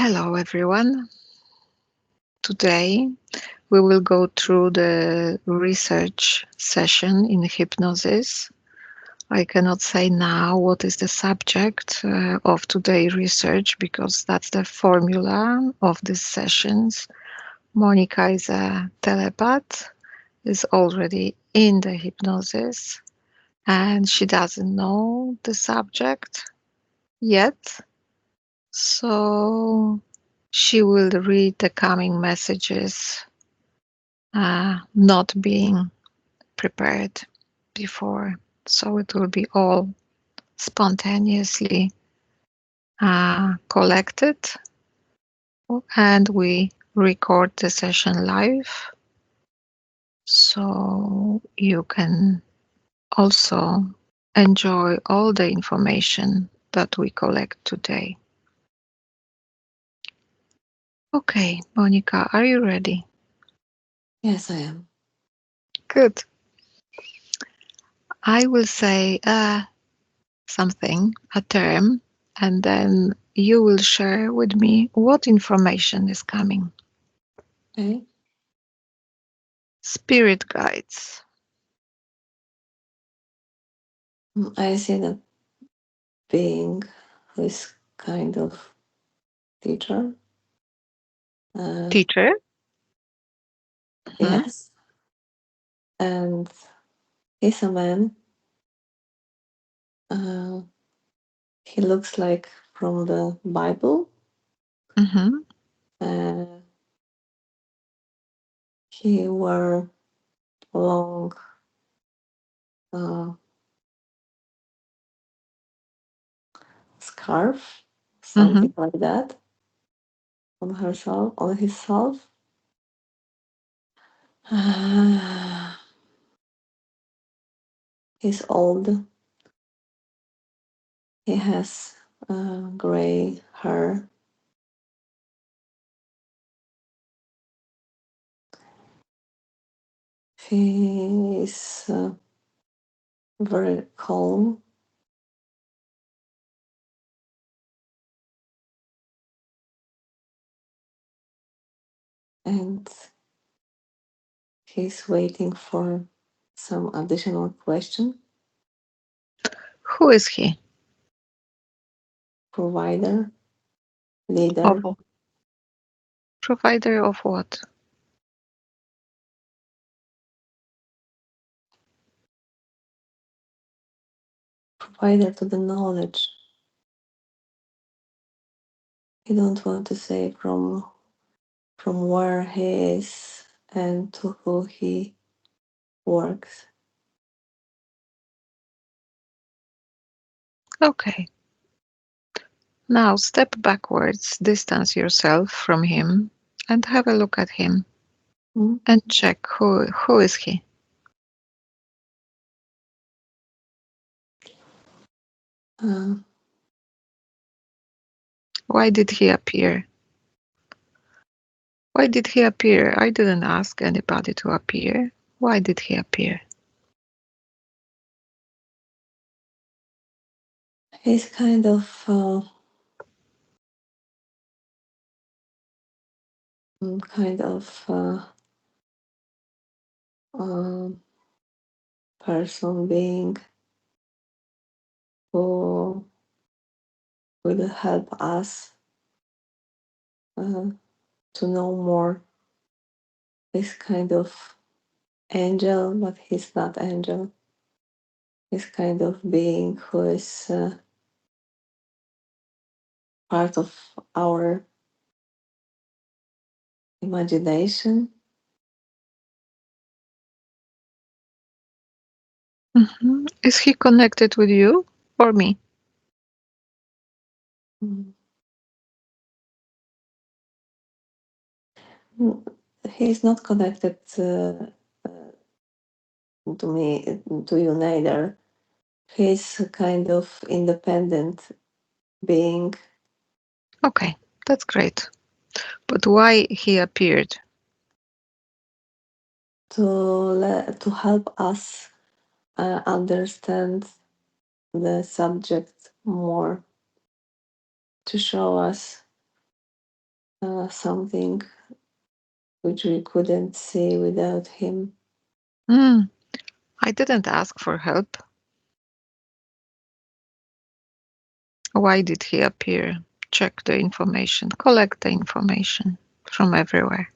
Hello, everyone. Today we will go through the research session in hypnosis. I cannot say now what is the subject of today's research because that's the formula of these sessions. Monica is a telepath, is already in the hypnosis, and she doesn't know the subject yet. So she will read the coming messages, not being prepared before. So it will be all spontaneously collected, and we record the session live. So you can also enjoy all the information that we collect today. Okay, Monica, are you ready? Yes, I am. Good. I will say something, a term, and then you will share with me what information is coming. Okay. Spirit guides. I see the being who is kind of teacher. Uh, Teacher. Mhm. yes. And he's a man. Uh, he looks like from the Bible. Mhm. Uh, he wore long uh, scarf, something Mhm. like that, on herself, on himself. Uh, he's old. He has gray hair. He is very calm, and he's waiting for some additional question. Who is he? Provider, Of leader, provider of what? provider to the knowledge. He don't want to say from where he is and to who he works. Okay. Now step backwards, distance yourself from him, and have a look at him Mm. and check who is he? Uh, Why did he appear? Why did he appear? I didn't ask anybody to appear. Why did he appear? he's kind of um person being who will help us uh, to know more. This kind of angel, but he's not angel. He's kind of being who is part of our imagination. Is he connected with you or me? Mm. Mm, he's not connected to me, to you neither. He's a kind of independent being Okay, that's great. But why he appeared? to help us understand the subject more, to show us something which we couldn't see without him. Hmm. I didn't ask for help. Why did he appear? Check the information, collect the information from everywhere.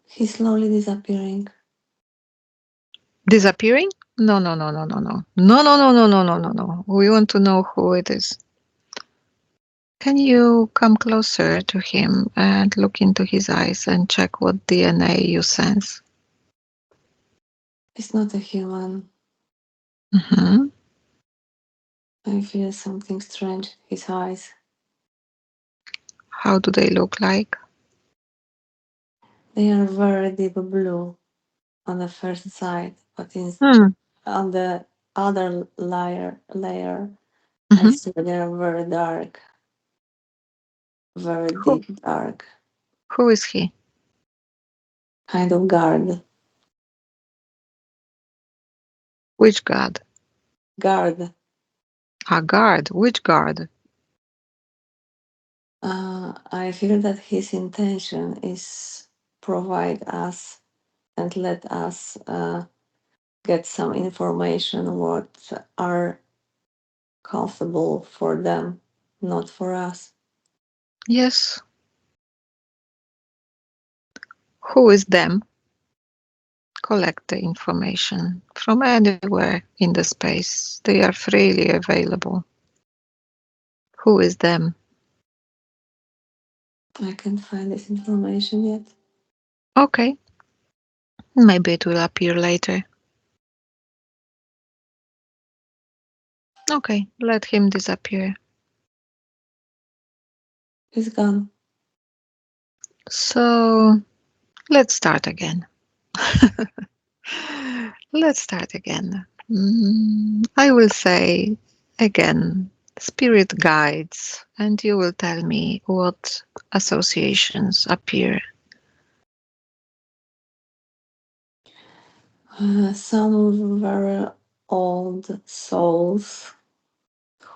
He's slowly disappearing. Disappearing? No, no, no, no, no, no. No, no, no, no, no, no, no, no. We want to know who it is. Can you come closer to him and look into his eyes and check what DNA you sense? It's not a human. Hmm. I feel something strange in his eyes. How do they look like? They are very deep blue on the first side, but Hmm. on the other layer, I Hmm. see they are very dark, very Who? deep dark, Who is he? kind of guard. Which god? Guard. A guard. Which guard? I feel that his intention is provide us and let us get some information what are comfortable for them, not for us. Yes. Who is them? Collect the information from anywhere in the space. They are freely available. Who is them? I can't find this information yet. Okay, maybe it will appear later. Okay, let him disappear. He's gone. So let's start again. Let's start again. I will say again spirit guides, and you will tell me what associations appear. Some very old souls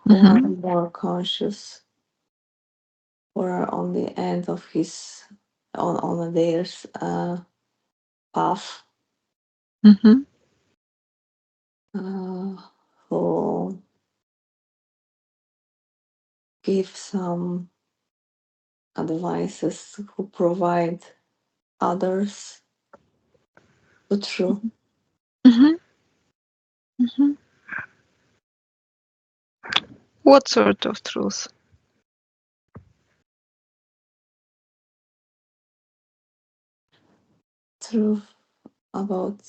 who are Hmm. more conscious, who are on the end of his on their path, Hmm. uh, who give some advices, who provide others the truth, Hmm. Hmm. What sort of truth? truth about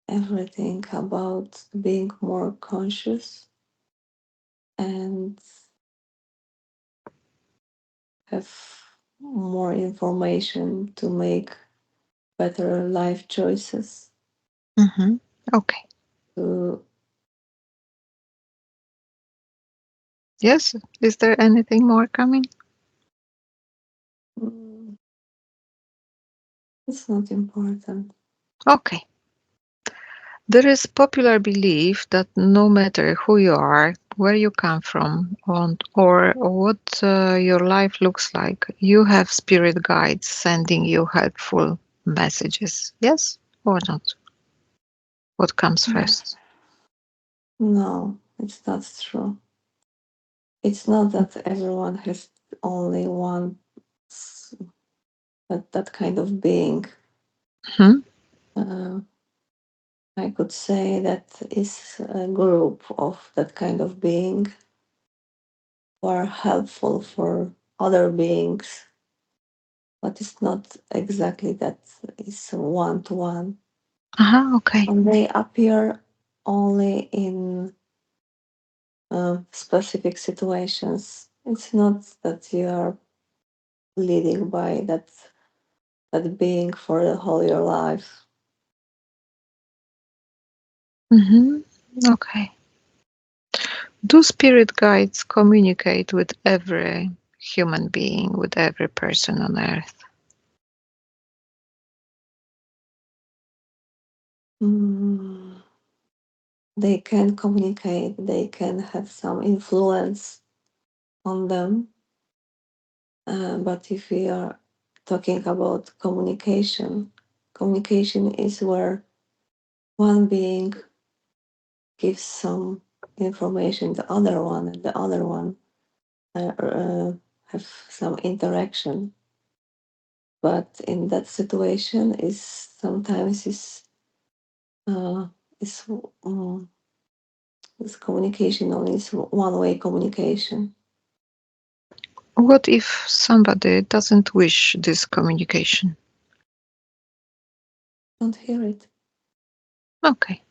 everything, about being more conscious and have more information to make better life choices. Hmm. Okay. To Yes. Is there anything more coming? mm, it's not important. Okay. There is popular belief that no matter who you are, where you come from, or what your life looks like, you have spirit guides sending you helpful messages. Yes or not? What comes first? No, it's not true. It's not that everyone has only one that kind of being. Hmm. Uh, I could say that is a group of that kind of being who are helpful for other beings, but it's not exactly that it's one to one. Okay. And they appear only in specific situations. It's not that you are leading by that being for the whole your life. Hmm. Okay. Do spirit guides communicate with every human being, with every person on earth? Mm, they can communicate. They can have some influence on them. But if we are talking about communication, communication is where one being gives some information to the other one, and the other one have some interaction. But in that situation, is sometimes uh, is is communication only is one way communication. What if somebody doesn't wish this communication? Don't hear it, Okay.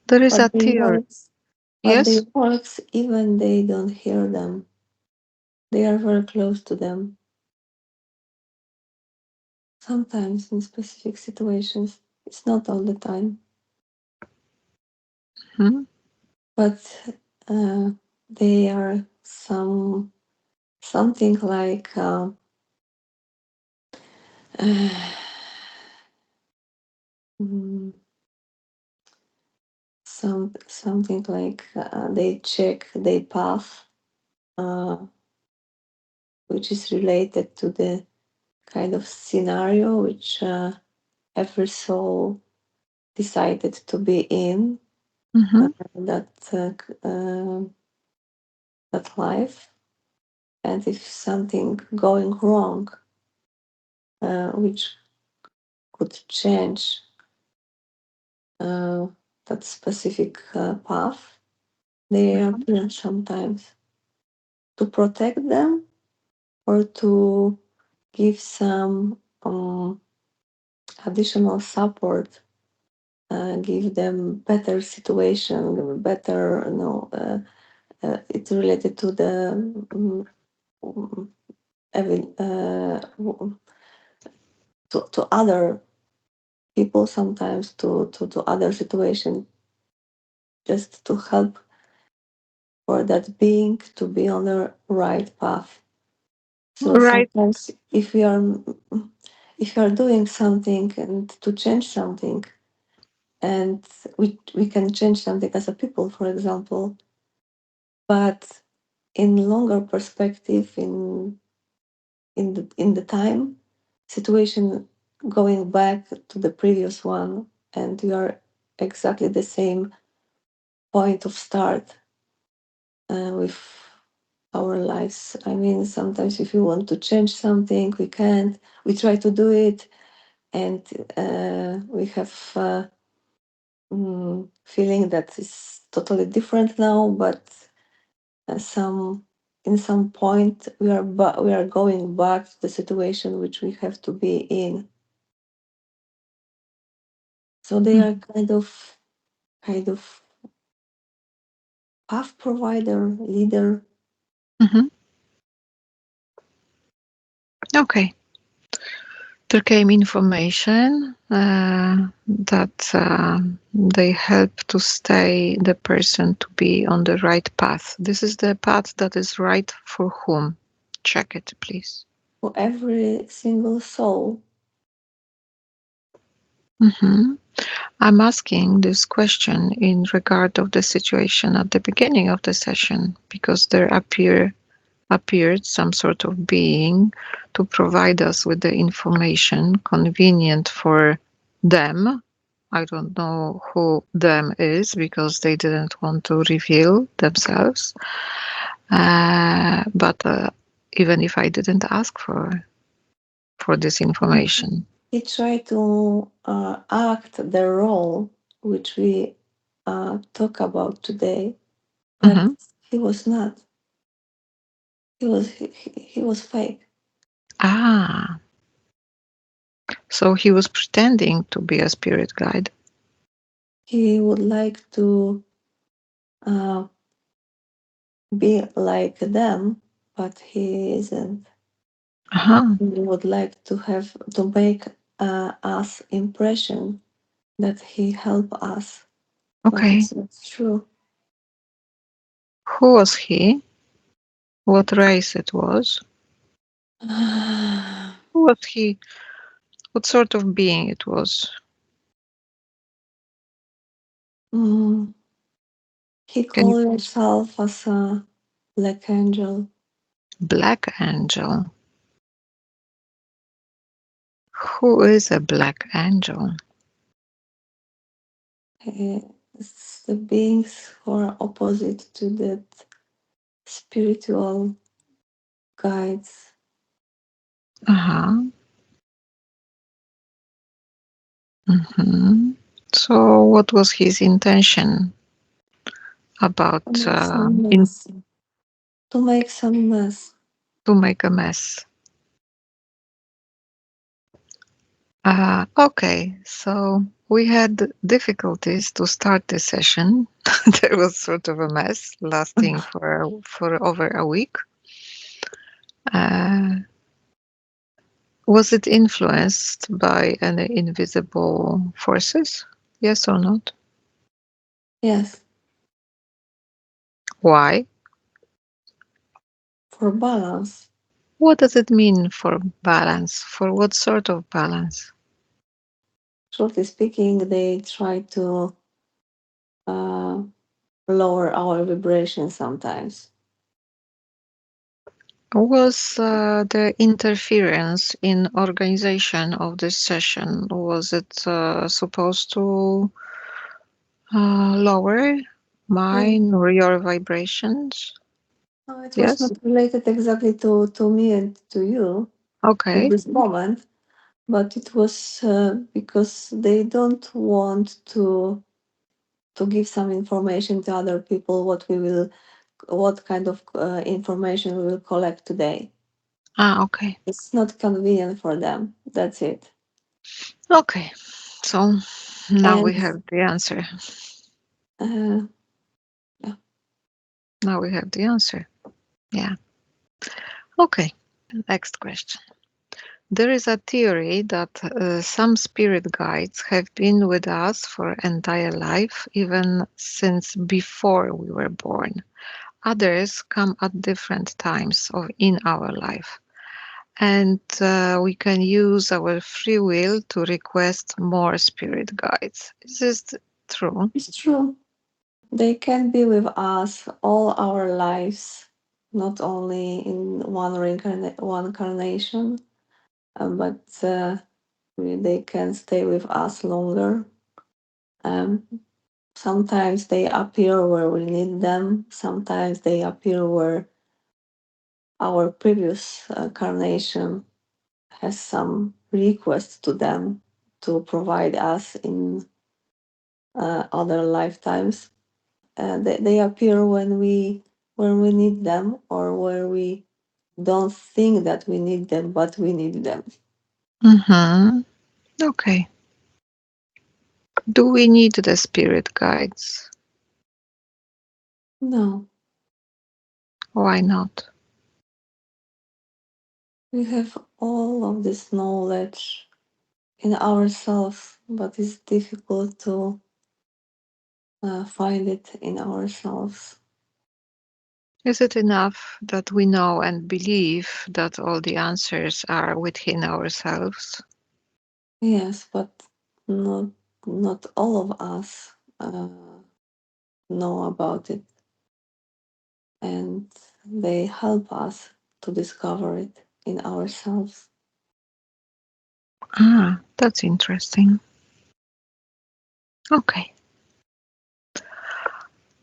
There is but a they theory. works. But they Yes? works even they don't hear them. They are very close to them. Sometimes in specific situations, it's not all the time, Hmm? but uh, they are something like mm, something like they check their path, uh, which is related to the kind of scenario which every soul decided to be in Hmm. that that life, and if something going wrong, which could change uh, that specific path, they appear sometimes to protect them or to give some additional support, give them better situation, better, it's related to the um, to other people sometimes to other situation, just to help for that being to be on the right path. So Right. sometimes if we are doing something and to change something, and we can change something as a people, for example, but in longer perspective, in the time situation going back to the previous one, and we are exactly the same point of start with our lives. I mean, sometimes if we want to change something, we can't. We try to do it, and we have feeling that is totally different now. But some in some point, we are going back to the situation which we have to be in. So they are kind of path provider, leader. Hmm. Okay. There came information that they help to stay the person to be on the right path. This is the path that is right for whom? Check it, please. For every single soul. Hmm. I'm asking this question in regard of the situation at the beginning of the session because there appeared some sort of being to provide us with the information convenient for them. I don't know who them is because they didn't want to reveal themselves. But even if I didn't ask for this information. He tried to act the role which we talk about today, but Mhm. he was not. He was fake. Ah, so he was pretending to be a spirit guide. He would like to uh, be like them, but he isn't. Uh-huh. He would like to have to make us impression that he help us, but Okay. it's not true. Who was he? What race it was? Who was he? What sort of being it was? Mm, he Can you called himself as a Black angel. Black angel. Who is a black angel? It's the beings who are opposite to that spiritual guides. Uh-huh. Hmm. So, what was his intention about To make some in mess. To make some mess. to make a mess? Okay, so we had difficulties to start the session. There was sort of a mess lasting for over a week. Uh, was it influenced by any invisible forces? Yes or not? Yes, Why? for balance. What does it mean for balance? For what sort of balance? Shortly speaking, they try to uh, lower our vibration sometimes. Was the interference in organization of this session, was it supposed to lower Yeah. mine or your vibrations? No, it was Yes? not related exactly to me and to you in Okay. this moment, but it was because they don't want to give some information to other people what kind of information we will collect today. Ah, okay. It's not convenient for them. That's it. Okay. So now we And have the answer. uh, yeah, Now we have the answer. Yeah. Okay. Next question. There is a theory that some spirit guides have been with us for entire life, even since before we were born. Others come at different times in our life, and we can use our free will to request more spirit guides. Is this true? it's true. They can be with us all our lives, not only in one incarnation, but they can stay with us longer. Um, Sometimes they appear where we need them. Sometimes they appear where our previous incarnation has some request to them to provide us in other lifetimes. They appear when we need them or where we don't think that we need them, but we need them. Mm-hmm. Okay. Do we need the spirit guides? No, Why not? we have all of this knowledge in ourselves, but it's difficult to find it in ourselves. Is it enough that we know and believe that all the answers are within ourselves? Yes, but not not all of us know about it, and they help us to discover it in ourselves. Ah, that's interesting. Okay.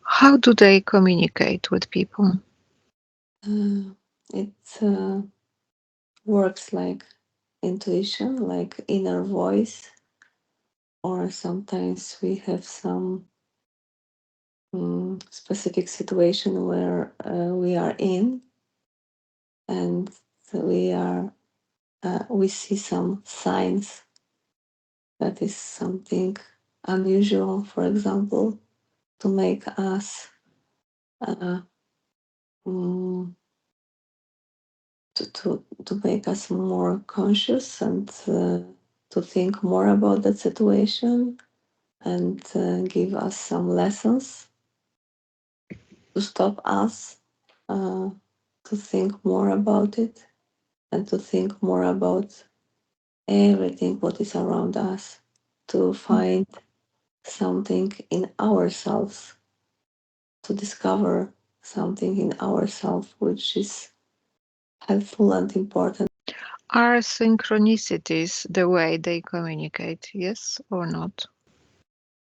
How do they communicate with people? It works like intuition, like inner voice, or sometimes we have some specific situation where we are in and we see some signs that is something unusual, for example, to make us uh, mm, to make us more conscious and to think more about that situation and give us some lessons to stop us uh, to think more about it and to think more about everything what is around us, to find something in ourselves to discover. something in ourselves which is helpful and important. Are synchronicities the way they communicate, yes or not?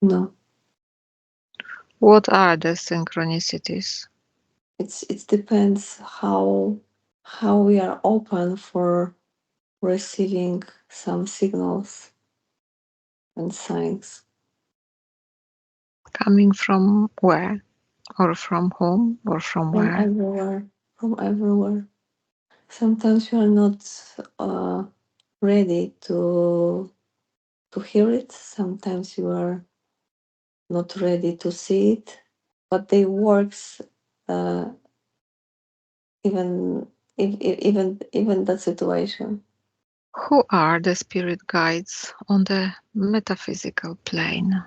No, What are the synchronicities? it depends how we are open for receiving some signals and signs Coming from where? Or from whom? Or from from where? everywhere, from everywhere. Sometimes you are not uh, ready to hear it. Sometimes you are not ready to see it, but they works uh, even even that situation. Who are the spirit guides on the metaphysical plane?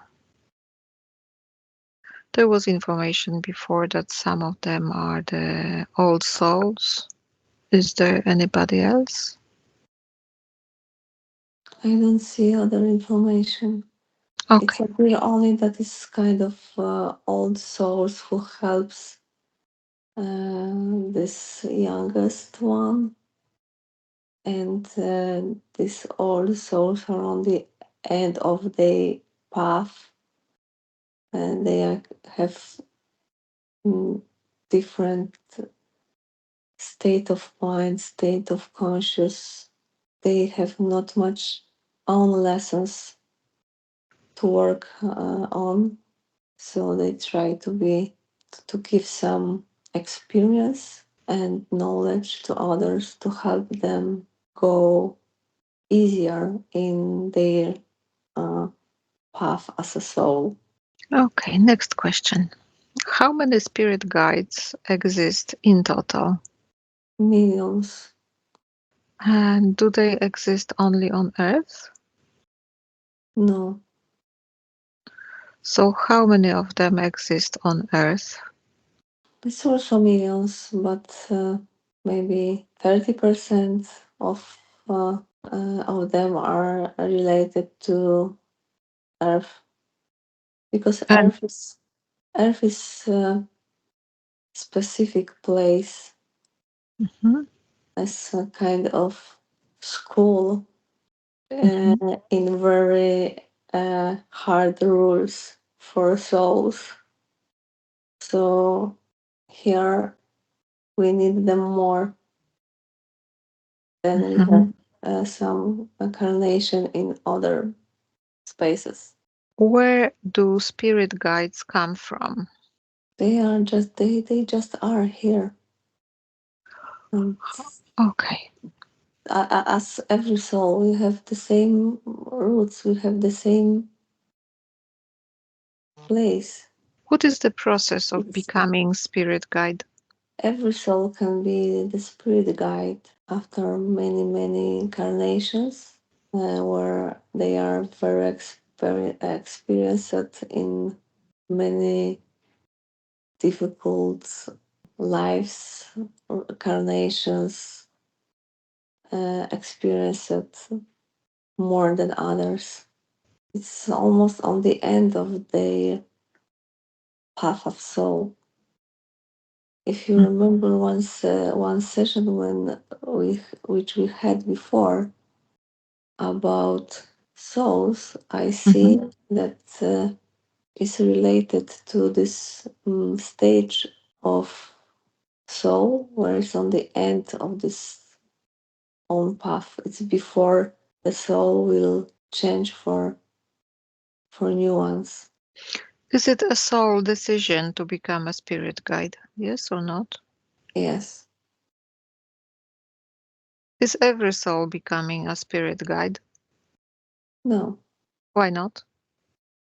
There was information before that some of them are the old souls. Is there anybody else? I don't see other information. It's Okay. appear only that it's kind of old souls who helps this youngest one, and these old souls are on the end of the path, and have mm, different state of mind, state of conscious. They have not much own lessons to work on, so they try to give some experience and knowledge to others to help them go easier in their uh, path as a soul. Okay, next question. How many spirit guides exist in total? Millions. And do they exist only on Earth? No, So, how many of them exist on Earth? it's also millions, but maybe 30% of of them are related to Earth, because And Earth is a specific place mhm, as a kind of school mhm. in very hard rules for souls. So here we need them more than we have Mhm. some incarnation in other spaces. Where do spirit guides come from? They just are here, and Okay. as every soul, we have the same roots. We have the same place. What is the process of It's becoming spirit guide? every soul can be the spirit guide after many incarnations, where they are very experienced in many difficult lives, incarnations, experienced more than others. It's almost on the end of their path of soul. If you Mm, remember one session which we had before about souls, I mhm, see that is related to this stage of soul where it's on the end of this own path. It's before the soul will change for new ones. Is it a soul decision to become a spirit guide? Yes or not? Yes. Is every soul becoming a spirit guide? No, Why not?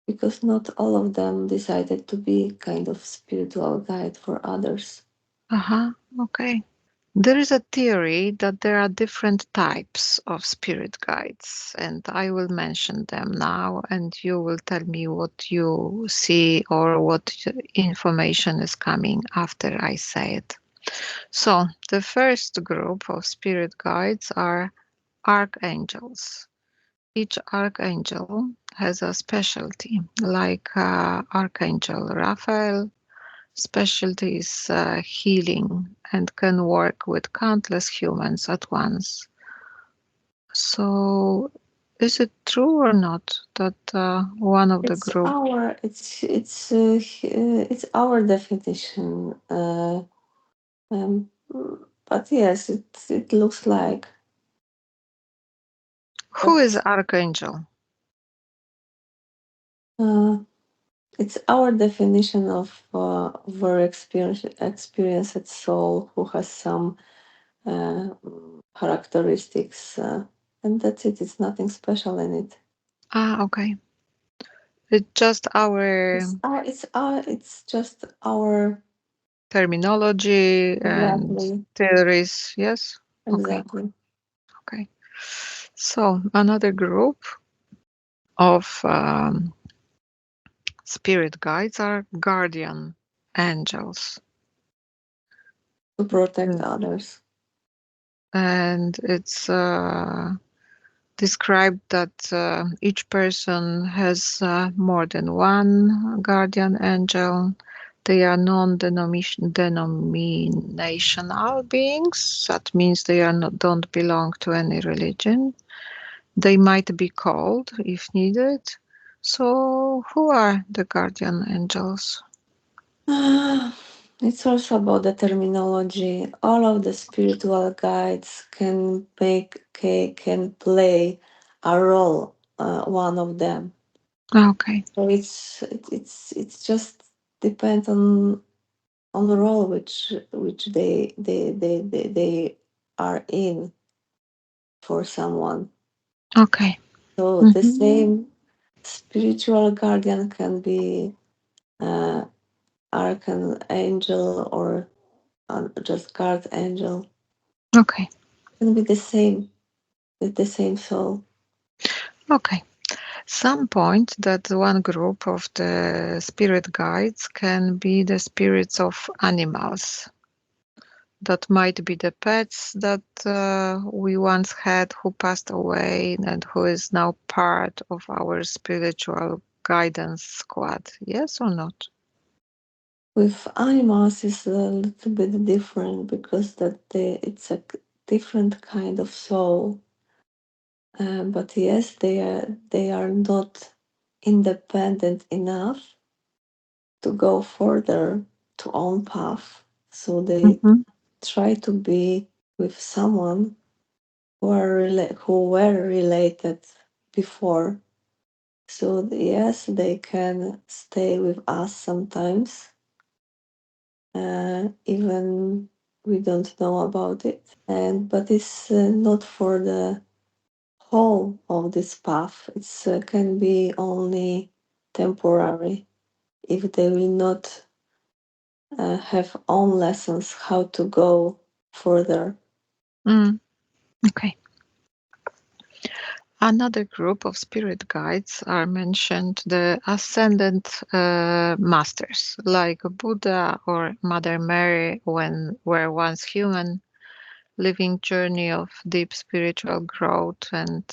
because not all of them decided to be kind of spiritual guide for others. Uh-huh. Okay. There is a theory that there are different types of spirit guides, and I will mention them now, and you will tell me what you see or what information is coming after I say it. So, the first group of spirit guides are archangels. Each archangel has a specialty, like Archangel Raphael specialty is healing and can work with countless humans at once. So, is it true or not that one of the group? It's our definition. But yes, it looks like. Who is But archangel? uh, it's our definition of very experienced soul who has some characteristics, and that's it. It's nothing special in it. Ah, okay. It's just our It's just our terminology and exactly theories. Yes. Okay. exactly. Okay. So another group of spirit guides are guardian angels. To protect Mm. others. And it's described that each person has more than one guardian angel. They are non-denominational beings. That means they are not, don't belong to any religion. They might be called if needed. So, who are the guardian angels? It's also about the terminology. All of the spiritual guides can play a role. One of them. Okay, So it's just depends on the role which they are in for someone. okay. So the Hmm. same spiritual guardian can be uh, archangel or just guard angel. Okay, Can be the same with the same soul. okay. Some point that one group of the spirit guides can be the spirits of animals. That might be the pets that we once had who passed away and who is now part of our spiritual guidance squad. Yes or not? With animals is a little bit different because it's a different kind of soul. But yes, they are not independent enough to go further to own path. So they Hmm. try to be with someone who were related before. So yes, they can stay with us sometimes, even we don't know about it. And but it's not for the whole of this path. It's can be only temporary if they will not have own lessons how to go further. Mm, okay. Another group of spirit guides are mentioned the ascendant masters, like Buddha or Mother Mary, when were once human, living journey of deep spiritual growth and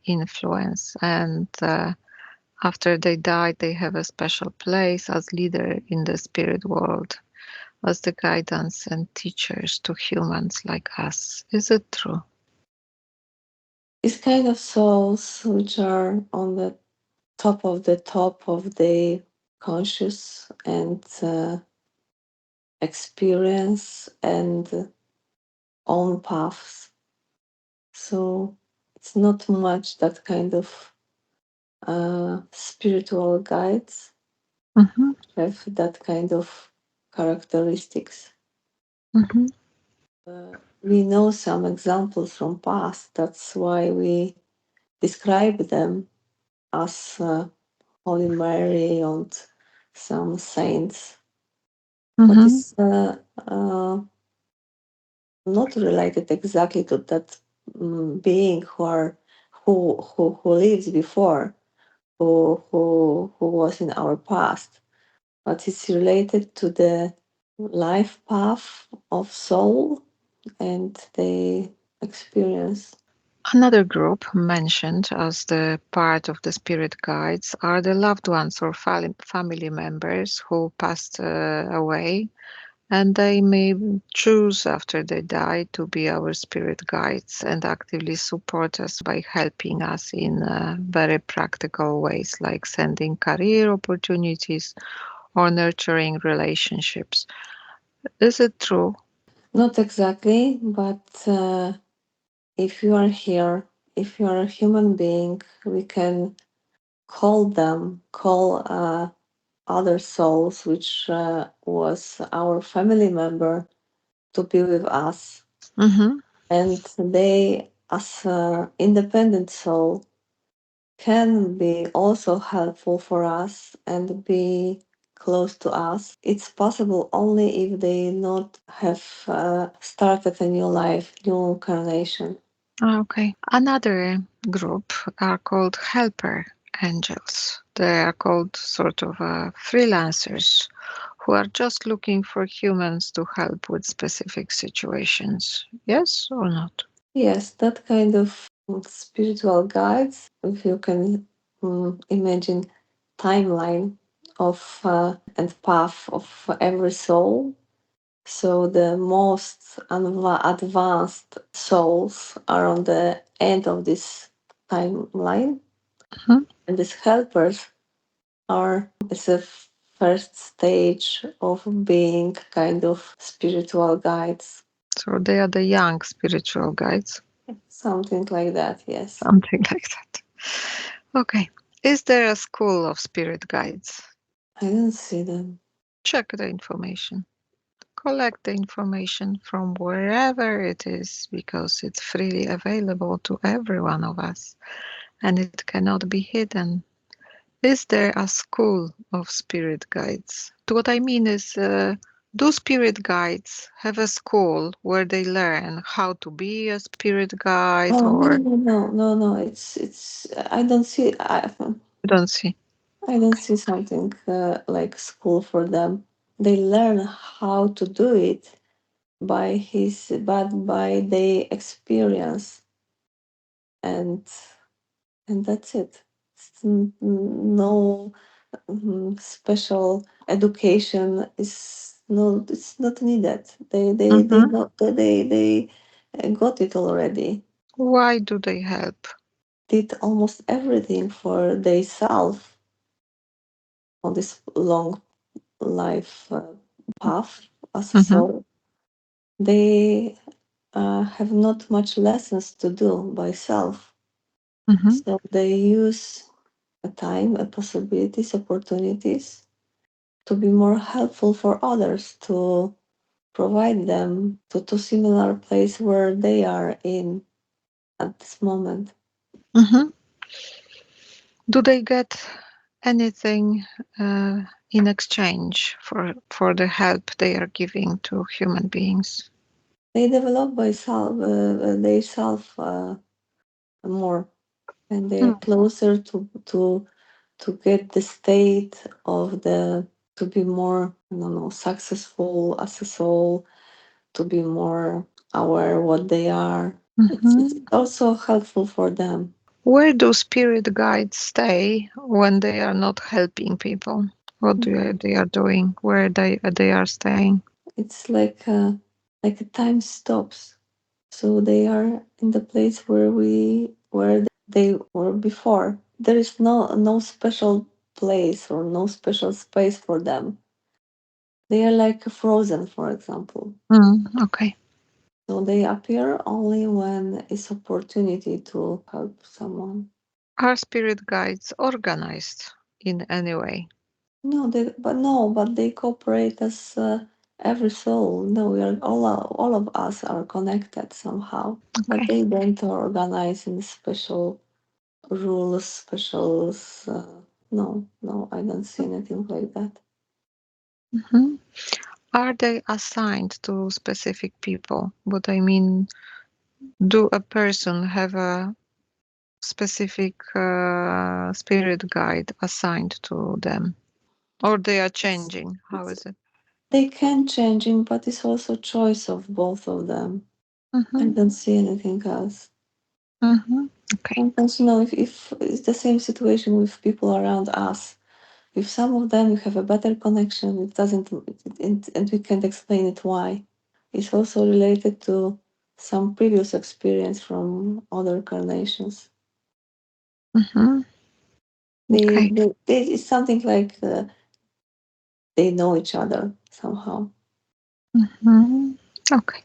influence. And after they died, they have a special place as leader in the spirit world, as the guidance and teachers to humans like us. Is it true? It's kind of souls which are on the top of the conscious and experience and own paths. So it's not much that kind of spiritual guides Mm-hmm, have that kind of characteristics. mm-hmm, We know some examples from past. That's why we describe them as Holy Mary and some saints. But mm-hmm, it's not related exactly to that being who lives before, who was in our past, but it's related to the life path of soul and the experience. Another group mentioned as the part of the spirit guides are the loved ones or family members who passed away, and they may choose after they die to be our spirit guides and actively support us by helping us in very practical ways, like sending career opportunities or nurturing relationships. Is it true? Not exactly, but if you are here, if you are a human being, we can call them, call other souls, which was our family member, to be with us. Mm-hmm. And they, as an independent soul, can be also helpful for us and be close to us. It's possible only if they not have started a new life, new incarnation. Okay. Another group are called helper angels. They are called sort of freelancers who are just looking for humans to help with specific situations. Yes or not? Yes, that kind of spiritual guides, if you can imagine timeline of and path of every soul. So the most advanced souls are on the end of this timeline, Mhm. and these helpers are as a first stage of being kind of spiritual guides, So they are the young spiritual guides, something like that. Yes, something like that. Okay. Is there a school of spirit guides? I don't see them. Check the information. Collect the information from wherever it is because it's freely available to every one of us and it cannot be hidden. Is there a school of spirit guides? What I mean is, do spirit guides have a school where they learn how to be a spirit guide, Oh no or no no no no! It's I don't see you don't see? I don't see something like school for them. They learn how to do it by their experience, and that's it. No special education is no, it's not needed. They Hmm. not they got it already. Why do they help? Did almost everything for themselves on this long life path as a Hmm. soul. They have not much lessons to do by self, Hmm. so they use a time, a possibilities, opportunities to be more helpful for others, to provide them to similar place where they are in at this moment. Hmm. Do they get anything in exchange for the help they are giving to human beings? They develop by self, they self more, and they are Mm. closer to get the state of the to be more, I don't know, successful as a soul, to be more aware what they are. It's Hmm. also helpful for them. Where do spirit guides stay when they are not helping people? What they are doing? Where they are staying? It's like a time stops. So they are in the place where they were before. There is no special place or no special space for them. They are like frozen, for example. Okay. So they appear only when it's opportunity to help someone. Are spirit guides organized in any way? But they cooperate as every soul. No, we are all of us are connected somehow. But Okay. they don't organize in special rules, specials. No, I don't see anything like that. Mhm. Are they assigned to specific people? What I mean, do a person have a specific spirit guide assigned to them? Or they are It's, changing? How it's, is it? they can changing, but it's also choice of both of them. I Hmm. don't see anything else. Mm-hmm. Okay. Sometimes, if it's the same situation with people around us, with some of them you have a better connection, it doesn't, and we can't explain it why. It's also related to some previous experience from other incarnations. Mm-hmm. Okay. It's something like they know each other somehow. Mm-hmm. Okay.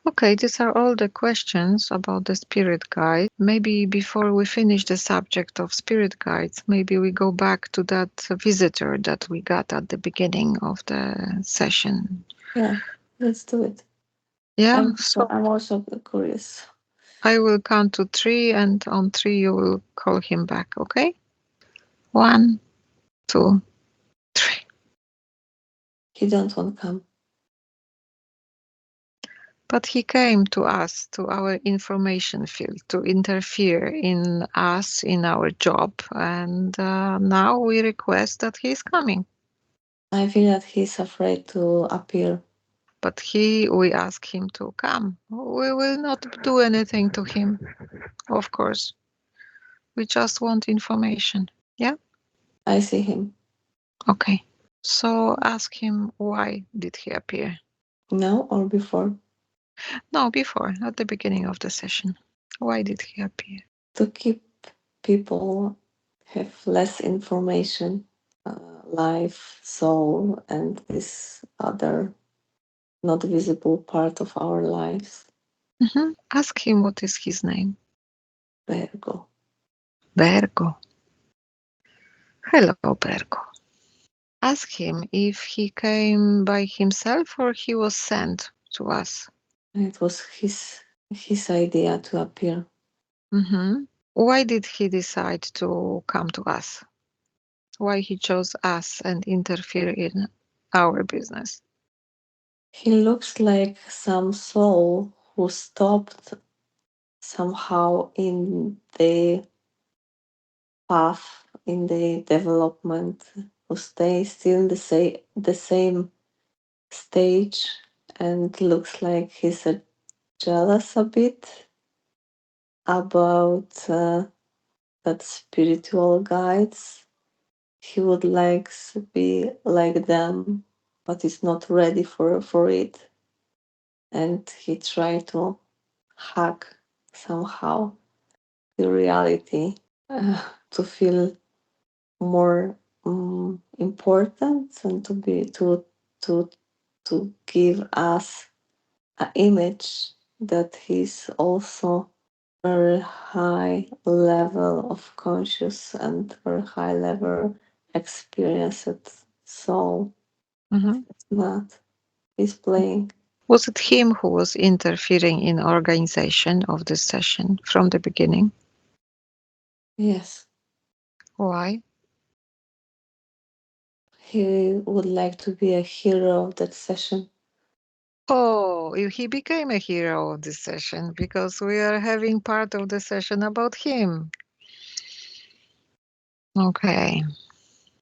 Okay, these are all the questions about the spirit guide. Maybe before we finish the subject of spirit guides, maybe we go back to that visitor that we got at the beginning of the session. Yeah, let's do it. Yeah, so I'm also curious. I will count to three, and on three you will call him back, okay? One, two, three. He don't want to come. But he came to us, to our information field, to interfere in us, in our job, and now we request that he is coming. I feel that he's afraid to appear. But we ask him to come. We will not do anything to him, of course. We just want information. Yeah? I see him. Okay. So ask him why did he appear? Now or before? No, before, at the beginning of the session. Why did he appear? To keep people have less information, life, soul, and this other not visible part of our lives. Ask him what is his name. Virgo. Bergo. Hello, Bergo. Ask him if he came by himself or he was sent to us. It was his idea to appear. hmm Why did he decide to come to us? Why he chose us and interfere in our business? He looks like some soul who stopped somehow in the path, in the development, who stays still the same stage, and looks like he's jealous a bit about that spiritual guides. He would like to be like them, but is not ready for it, and he tried to hack somehow the reality, to feel more important, and to to give us an image that he's also very high level of conscious and very high level experienced soul. Mhm. It's not. He's playing. Was it him who was interfering in organization of this session from the beginning? Yes. Why? He would like to be a hero of that session. Oh, he became a hero of this session because we are having part of the session about him. Okay.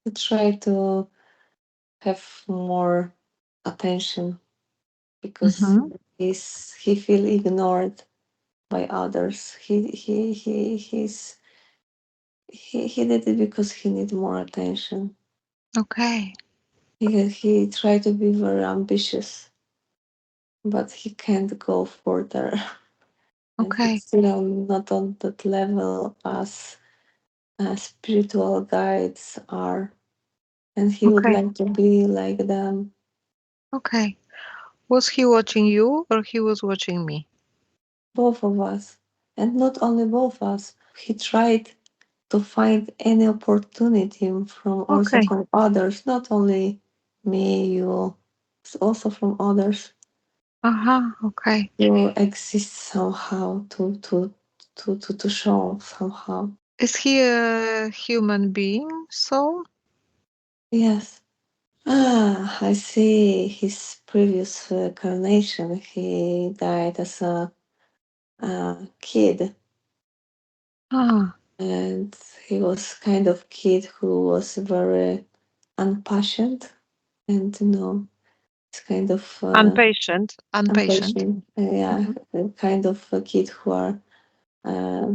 He tried to have more attention because hmm he feel ignored by others. He did it because he need more attention. Okay. He tried to be very ambitious, but he can't go further. And he's Okay. still not on that level as spiritual guides are. And he would Okay. like to be like them, Okay. Was he watching you or he was watching me? both of us. And not only both us, he tried to find any opportunity from also Okay. from others, not only me, you, it's also from others, Uh-huh. Okay. to exist somehow, to show somehow. Is he a human being soul? Yes. Ah, I see his previous incarnation. He died as a kid, Ah, and he was kind of kid who was very impatient, and it's kind of impatient. Impatient. impatient. Yeah, Mhm. a kind of a kid who are uh,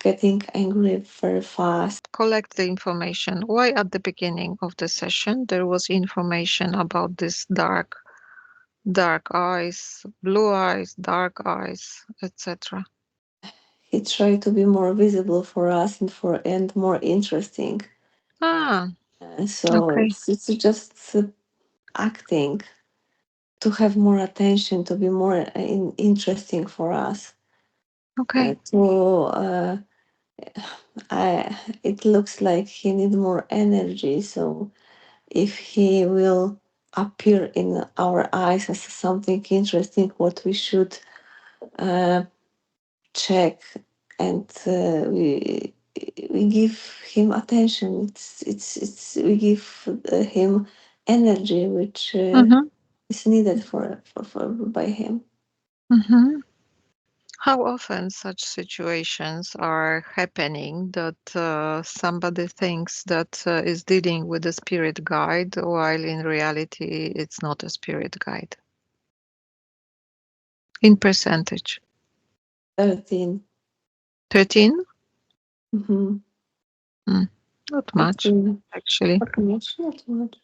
getting angry very fast. Collect the information. Why at the beginning of the session there was information about this dark eyes, blue eyes, dark eyes, etc. He tried to be more visible for us and more interesting. Ah, So okay, it's just acting to have more attention, to be more interesting for us. okay. To it looks like he need more energy. So if he will appear in our eyes as something interesting, what we should uh, check, and we give him attention. It's we give him energy, which Mm-hmm. is needed for by him. Mm-hmm. How often such situations are happening that somebody thinks that is dealing with a spirit guide, while in reality it's not a spirit guide? In percentage, 13. 13? Mm-hmm. Mm, not much, 13. actually. Not much, not much.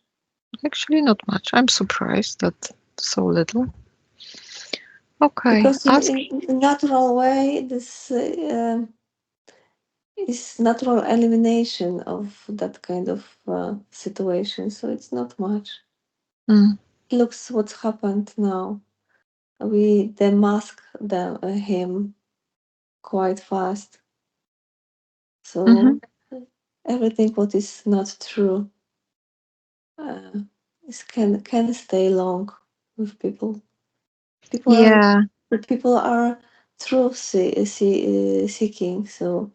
Actually, not much. I'm surprised that so little. Okay, Because ask. in natural way, this is natural elimination of that kind of situation. So it's not much. Mm, Looks what's happened now. We demask him quite fast. mhm. So everything what is not true uh, can stay long with people. People are Yeah. people are truth seeking. So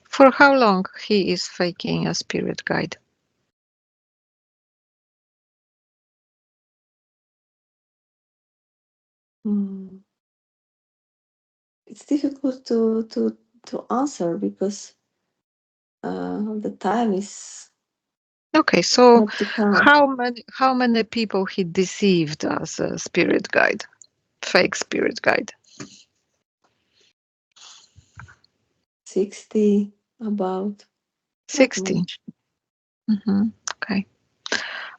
For how long he is faking a spirit guide? mm, it's difficult to answer because the time is Okay, so not to count. how many people he deceived as a spirit guide, fake spirit guide? 60 about, not 60. much. Okay.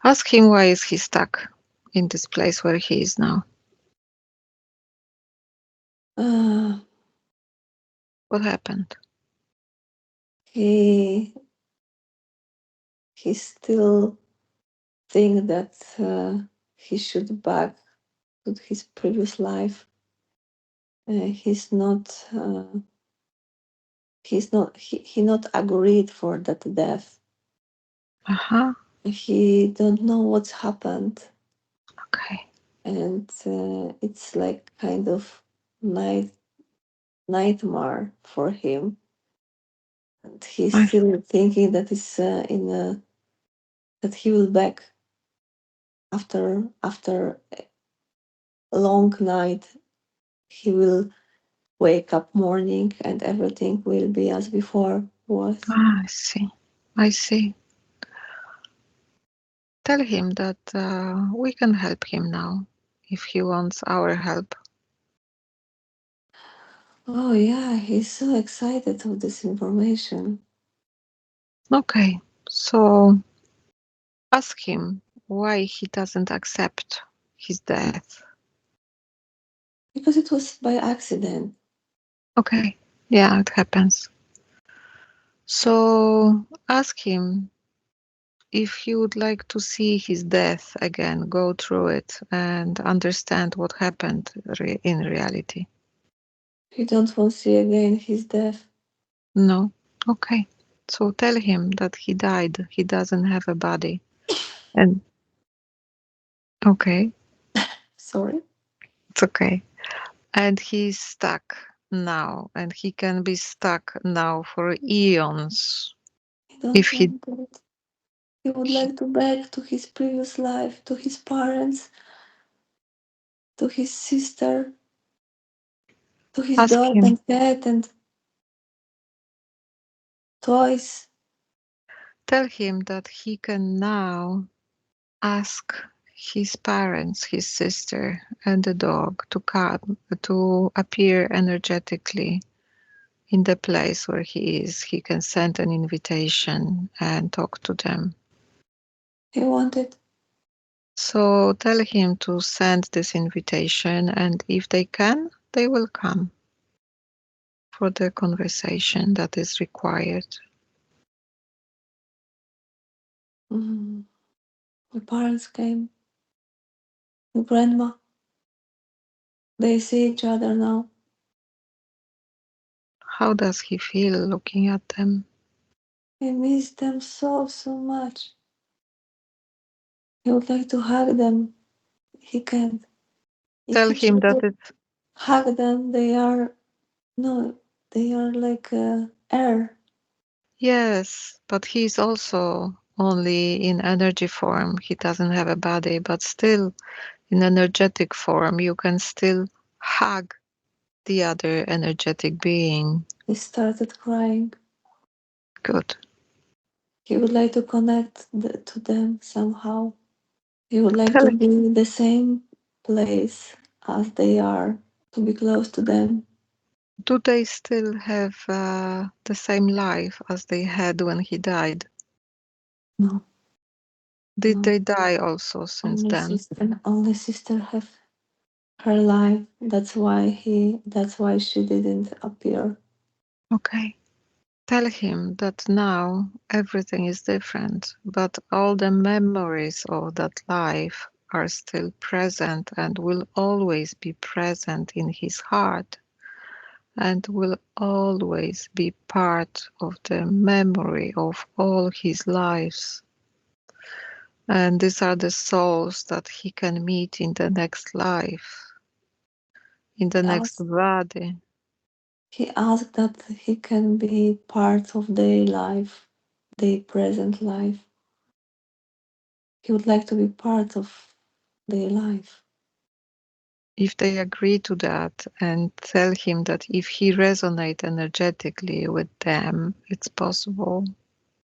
Ask him why is he stuck in this place where he is now. Uh, What happened? he he still think that he should back to his previous life. He not agreed for that death. Uh-huh. He don't know what's happened, Okay. and it's like kind of nightmare for him. And he's I, still thinking that is in a that he will back after a long night. He will wake up morning and everything will be as before was. I see. I see. Tell him that we can help him now if he wants our help. Oh yeah, he's so excited of this information Okay. So ask him why he doesn't accept his death. because it was by accident. Okay. Yeah, it happens. So ask him if he would like to see his death again, go through it and understand what happened in reality. He don't want to see again his death. No? Okay. So tell him that he died. He doesn't have a body. And okay, Sorry, it's okay. And he's stuck now, and he can be stuck now for eons. he don't If he, want it. He would he like to back to his previous life, to his parents, to his sister, to his ask dog him, and cat and toys. tell him that he can now ask his parents, his sister, and the dog to come, to appear energetically in the place where he is. He can send an invitation and talk to them. He wanted. So tell him to send this invitation, and if they can, they will come for the conversation that is required. Mm. The parents came. The grandma. They see each other now. How does he feel looking at them? He missed them so, so much. He would like to hug them. He can't. If Tell he him tries that to it's hug them, they are, no, they are like air. yes, but he's also only in energy form. He doesn't have a body, but still in energetic form, you can still hug the other energetic being. He started crying. Good. He would like to connect to them somehow. He would like Tell to be in the same place as they are, to be close to them. do they still have the same life as they had when he died? No, Did no. they die also since then? Only sister have her life. That's why she didn't appear. Okay. Tell him that now everything is different, but all the memories of that life are still present and will always be present in his heart and will always be part of the memory of all his lives. And these are the souls that he can meet in the next life, in the He next asked, body. he asked that he can be part of their life, their present life. He would like to be part of their life. If they agree to that and tell him that if he resonates energetically with them, it's possible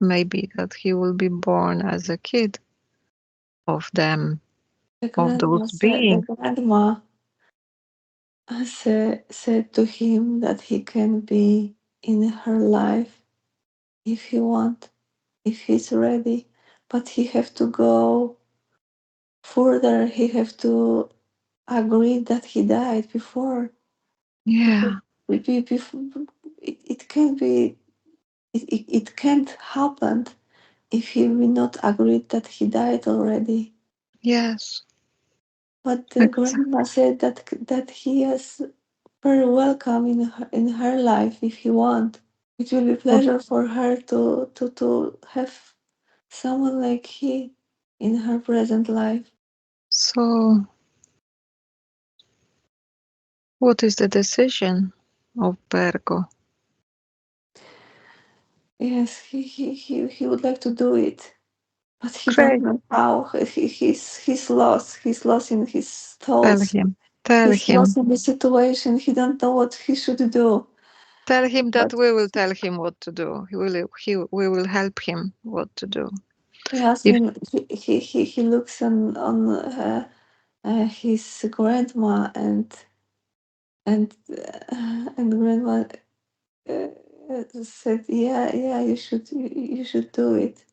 maybe that he will be born as a kid of them, of those The beings. grandma said to him that he can be in her life if he want, if he's ready, but he have to go further. He have to agree that he died before. Because Yeah, it can't be. It can't happen if he will not agree that he died already. yes, But the exactly. grandma said that he is very welcome in her life if he want. It will be pleasure for her to have someone like he in her present life. So, what is the decision of Bergo? Yes, he would like to do it, but he don't Great. know how. He's lost. He's lost in his Tell thoughts. him. Tell He's lost him. in the situation. He don't know what he should do. Tell him that But we will tell him what to do. We will help him what to do. he asked If him. He looks on his grandma and grandma said, "Yeah, yeah, you should do it."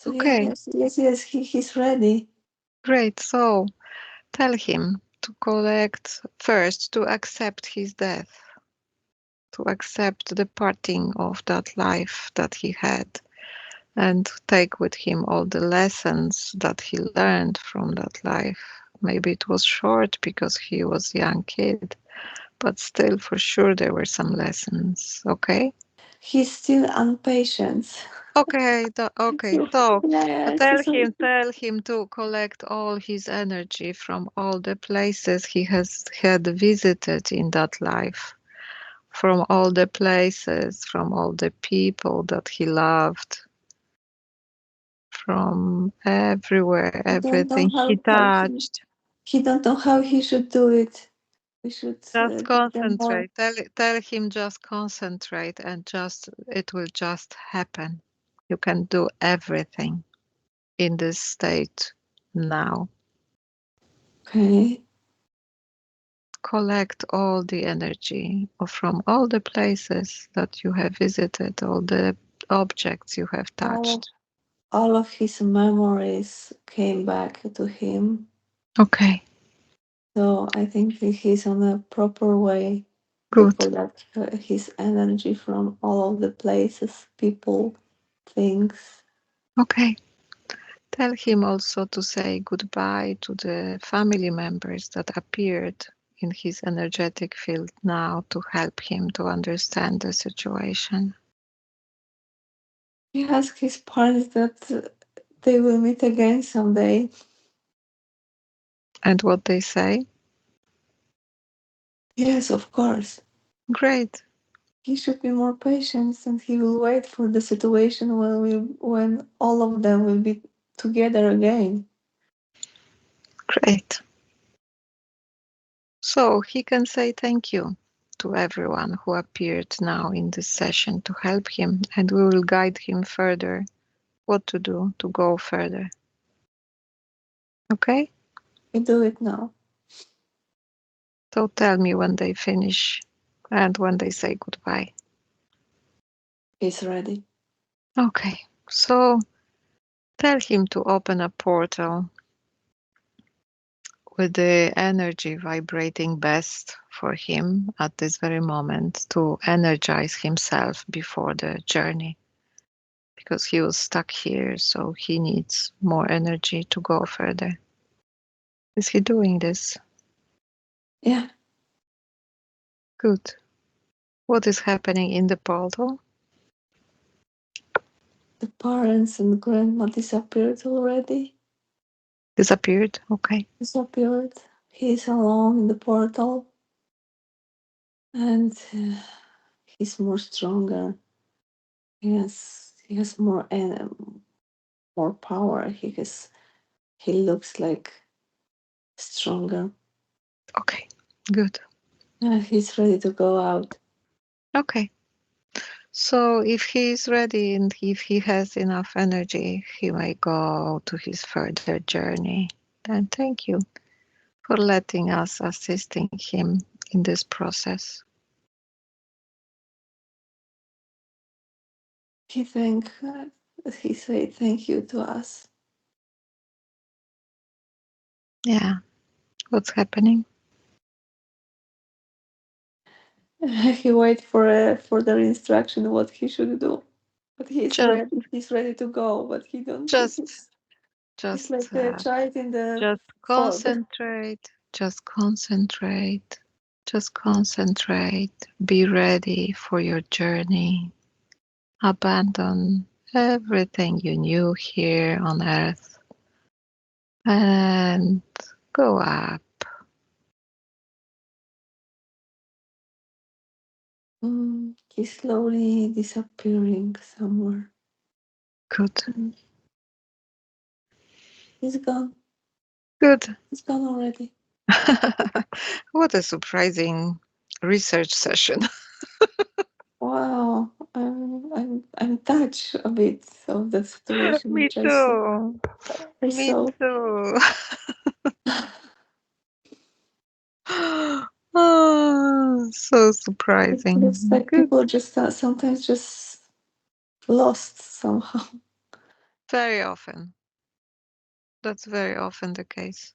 So okay, yes, he's ready. great. So tell him to collect first, to accept his death, to accept the parting of that life that he had, and take with him all the lessons that he learned from that life. Maybe it was short because he was a young kid, but still, for sure, there were some lessons. Okay. He's still impatient. Okay, okay. So Yeah, he's tell him to collect all his energy from all the places he has had visited in that life, from all the places, from all the people that he loved, from everywhere, he don't know everything he touched. he don't know how he should do it. We should Just give them more. concentrate. Tell him just concentrate and just it will just happen. You can do everything in this state now. Okay. Collect all the energy from all the places that you have visited, all the objects you have All of touched. all of his memories came back to him. Okay, So I think that he's on a proper way to good. collect his energy from all of the places, people, things. Okay. Tell him also to say goodbye to the family members that appeared in his energetic field now to help him to understand the situation. He asks his parents that they will meet again someday. And what they say? Yes, of course. Great, He should be more patient and he will wait for the situation when all of them will be together again. great. So he can say thank you to everyone who appeared now in this session to help him, and we will guide him further what to do to go further. Okay? We do it now. So tell me when they finish and when they say goodbye. He's ready. Okay, so tell him to open a portal with the energy vibrating best for him at this very moment to energize himself before the journey because he was stuck here, so he needs more energy to go further. Is he doing this? Yeah. Good. What is happening in the portal? The parents and grandma disappeared already. Disappeared. Okay. Disappeared. He's alone in the portal and he's more stronger. He has more power. He looks like stronger. Okay. Good. He's ready to go out. Okay. So if he is ready and if he has enough energy, he may go to his further journey. Then thank you for letting us assisting him in this process. He said thank you to us. Yeah. What's happening? He wait for their instruction what he should do. But he's Just, ready. He's ready to go. But he don't. just, He's just, like a child in the just fog. concentrate. Just concentrate. Just concentrate. Be ready for your journey. Abandon everything you knew here on earth and go up. He's slowly disappearing somewhere. Good. Mm, He's gone. Good. He's gone already. What a surprising research session. Wow, I'm touched a bit of the situation Me which I saw. too. I Me saw. too. Oh, so It looks surprising. like Good. people just sometimes just lost somehow. Very often. That's very often the case.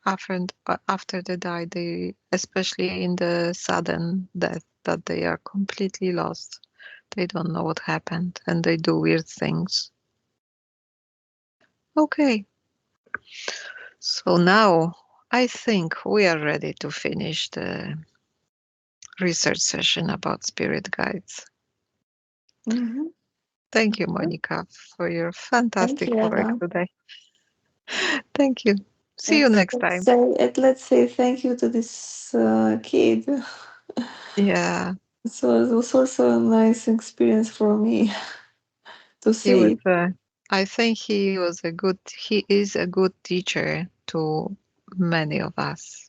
After they die, they, especially in the sudden death, that they are completely lost. They don't know what happened and they do weird things. Okay, so now I think we are ready to finish the research session about spirit guides. Mhm. Thank you, Monica, for your Thank you, fantastic work Anna. today. Thank you. See you next time. Let's say thank you to this kid. Yeah, So it was also a nice experience for me to he was. see. I think he is a good teacher to many of us.